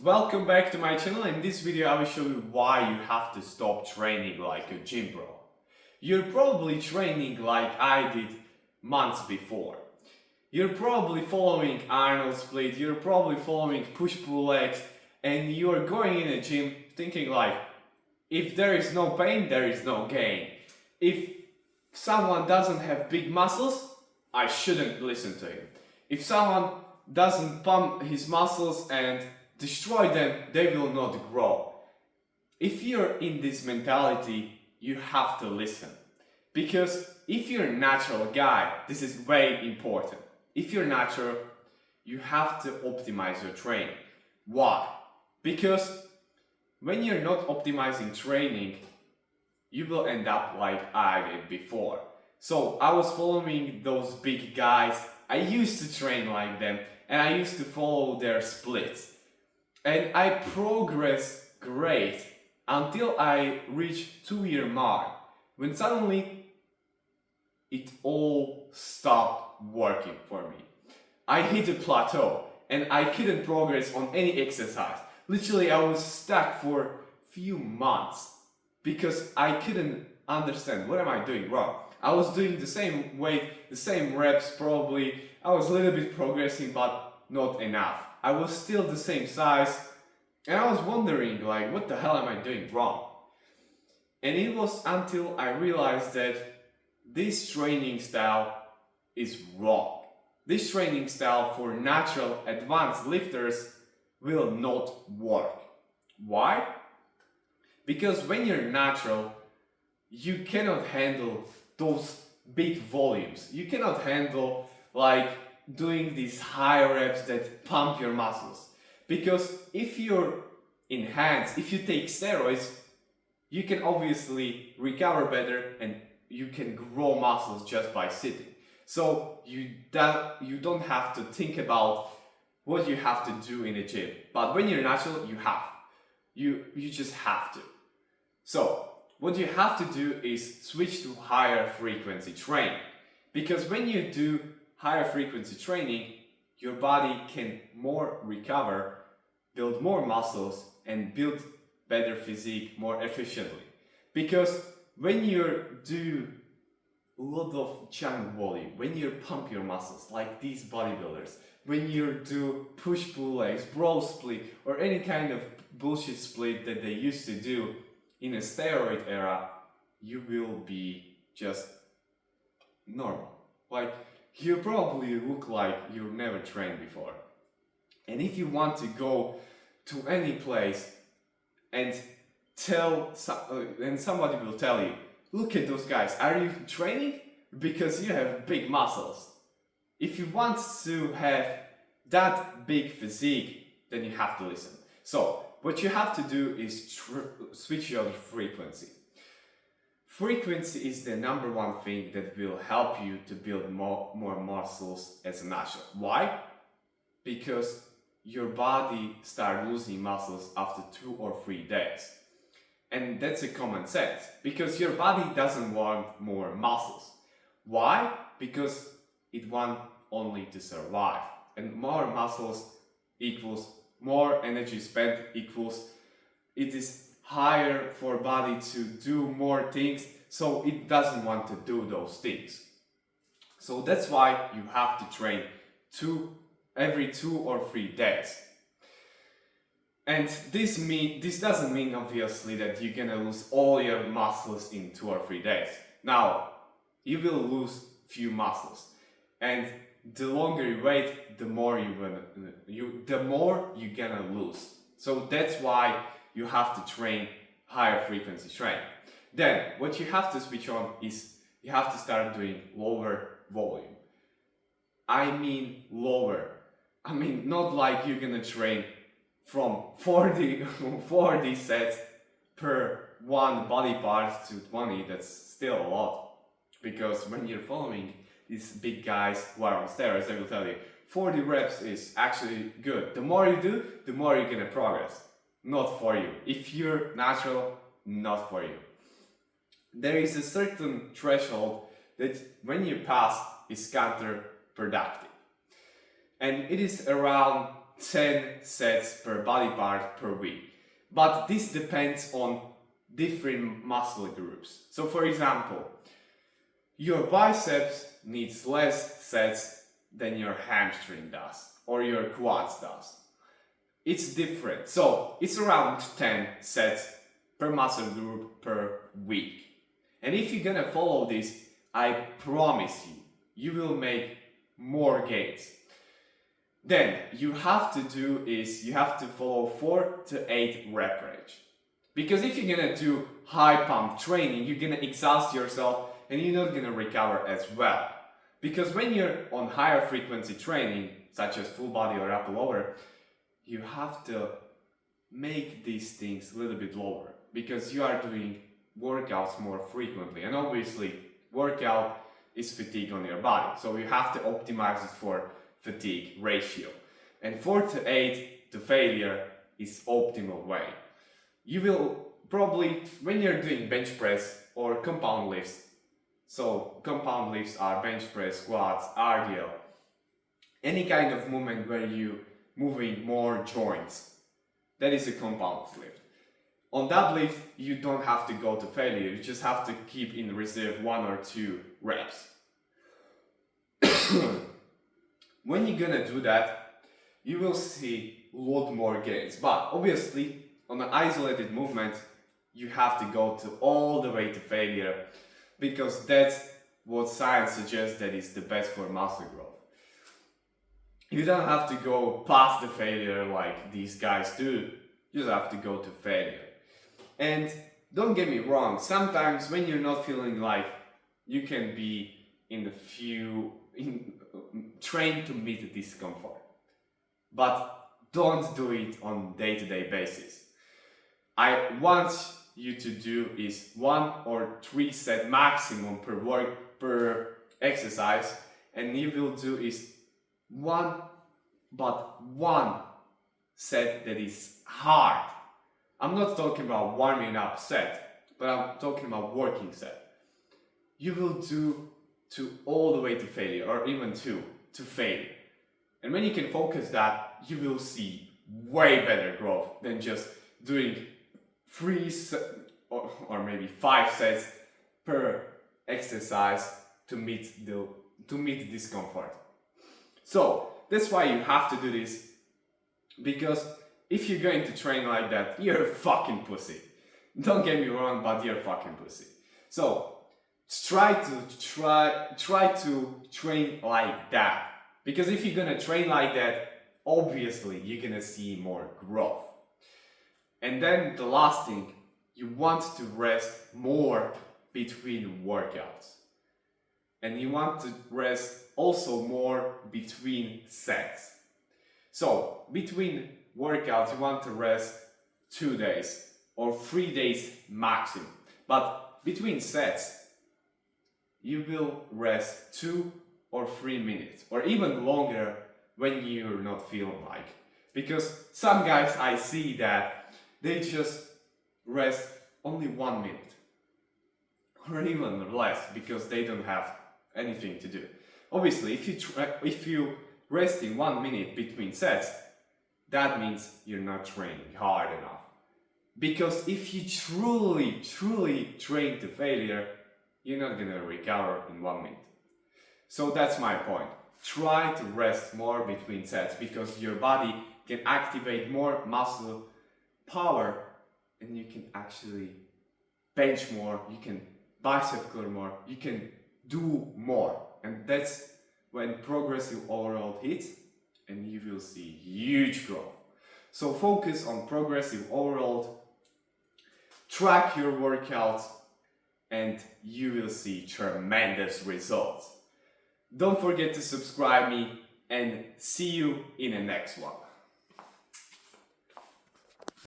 Welcome back to my channel. In this video I will show you why you have to stop training like a gym bro. You're probably training like I did months before. You're probably following Arnold Split, you're probably following push-pull legs, and you're going in a gym thinking like, if there is no pain, there is no gain. If someone doesn't have big muscles, I shouldn't listen to him. If someone doesn't pump his muscles and destroy them, they will not grow. If you're in this mentality, you have to listen. Because if you're a natural guy, this is very important. If you're natural, you have to optimize your training. Why? Because when you're not optimizing training, you will end up like I did before. So I was following those big guys, I used to train like them, and I used to follow their splits. And I progressed great until I reached 2-year mark, when suddenly it all stopped working for me. I hit a plateau and I couldn't progress on any exercise. Literally, I was stuck for few months because I couldn't understand what am I doing wrong. I was doing the same weight, the same reps probably. I was a little bit progressing, but not enough. I was still the same size, and I was wondering like, what the hell am I doing wrong? And it was until I realized that this training style is wrong. This training style for natural advanced lifters will not work. Why? Because when you're natural, you cannot handle those big volumes. You cannot handle like doing these high reps that pump your muscles. Because if you're enhanced, if you take steroids, you can obviously recover better and you can grow muscles just by sitting. So you don't have to think about what you have to do in a gym. But when you're natural, you have. You just have to. So what you have to do is switch to higher frequency training. Because when you do higher frequency training, your body can more recover, build more muscles, and build better physique more efficiently. Because when you do a lot of chunk volume, when you pump your muscles like these bodybuilders, when you do push-pull legs, bro split, or any kind of bullshit split that they used to do in a steroid era, you will be just normal. Like, you probably look like you've never trained before. And if you want to go to any place and somebody will tell you, look at those guys, are you training? Because you have big muscles. If you want to have that big physique, then you have to listen. So what you have to do is switch your frequency. Frequency is the number one thing that will help you to build more muscles as a natural. Why? Because your body starts losing muscles after 2 or 3 days. And that's a common sense, because your body doesn't want more muscles. Why? Because it wants only to survive. And more muscles equals more energy spent, equals it is higher for body to do more things, so it doesn't want to do those things. So that's why you have to train every 2 or 3 days. And this doesn't mean obviously that you're gonna lose all your muscles in 2 or 3 days. Now, you will lose few muscles, and the longer you wait, the more you're gonna lose. So that's why you have to train higher frequency training. Then what you have to switch on is you have to start doing lower volume. I mean lower. I mean not like you're gonna train from 40 sets per one body part to 20. That's still a lot. Because when you're following these big guys who are on steroids, they will tell you 40 reps is actually good. The more you do, the more you're gonna progress. Not for you. If you're natural, not for you. There is a certain threshold that when you pass is counterproductive. And it is around 10 sets per body part per week. But this depends on different muscle groups. So for example, your biceps needs less sets than your hamstring does or your quads does. It's different. So it's around 10 sets per muscle group per week. And if you're gonna follow this, I promise you will make more gains. Then you have to do is you have to follow 4 to 8 rep range. Because if you're gonna do high pump training, you're gonna exhaust yourself and you're not gonna recover as well. Because when you're on higher frequency training, such as full body or upper lower, you have to make these things a little bit lower because you are doing workouts more frequently. And obviously, workout is fatigue on your body. So you have to optimize it for fatigue ratio. And 4 to 8 to failure is optimal way. You will probably, when you're doing bench press or compound lifts, so compound lifts are bench press, squats, RDL, any kind of movement where you moving more joints, that is a compound lift. On that lift, you don't have to go to failure, you just have to keep in reserve 1 or 2 reps. When you're gonna do that, you will see a lot more gains. But obviously, on an isolated movement, you have to go to all the way to failure because that's what science suggests that is the best for muscle growth. You don't have to go past the failure like these guys do. You just have to go to failure. And don't get me wrong, sometimes when you're not feeling like you can be trained to meet the discomfort. But don't do it on day-to-day basis. I want you to do is 1 or 3 set maximum per exercise, and you will do is one set that is hard. I'm not talking about warming up set, but I'm talking about working set. You will do to all the way to failure, or even 2 to failure. And when you can focus that, you will see way better growth than just doing 3 or maybe 5 sets per exercise to meet the discomfort. So that's why you have to do this, because if you're going to train like that, you're a fucking pussy. Don't get me wrong, but you're a fucking pussy. So try to train like that, because if you're gonna train like that, obviously you're gonna see more growth. And then the last thing, you want to rest more between workouts, and you want to rest also more between sets. So between workouts, you want to rest 2 days or 3 days maximum, but between sets you will rest 2 or 3 minutes, or even longer when you're not feeling like. Because some guys I see that they just rest only 1 minute, or even less, because they don't have anything to do. Obviously, if you resting 1 minute between sets, that means you're not training hard enough. Because if you truly train to failure, you're not gonna recover in 1 minute. So that's my point. Try to rest more between sets, because your body can activate more muscle power and you can actually bench more, you can bicep curl more, you can do more. And that's when progressive overload hits, and you will see huge growth. So focus on progressive overload, track your workouts, and you will see tremendous results. Don't forget to subscribe me, and see you in the next one.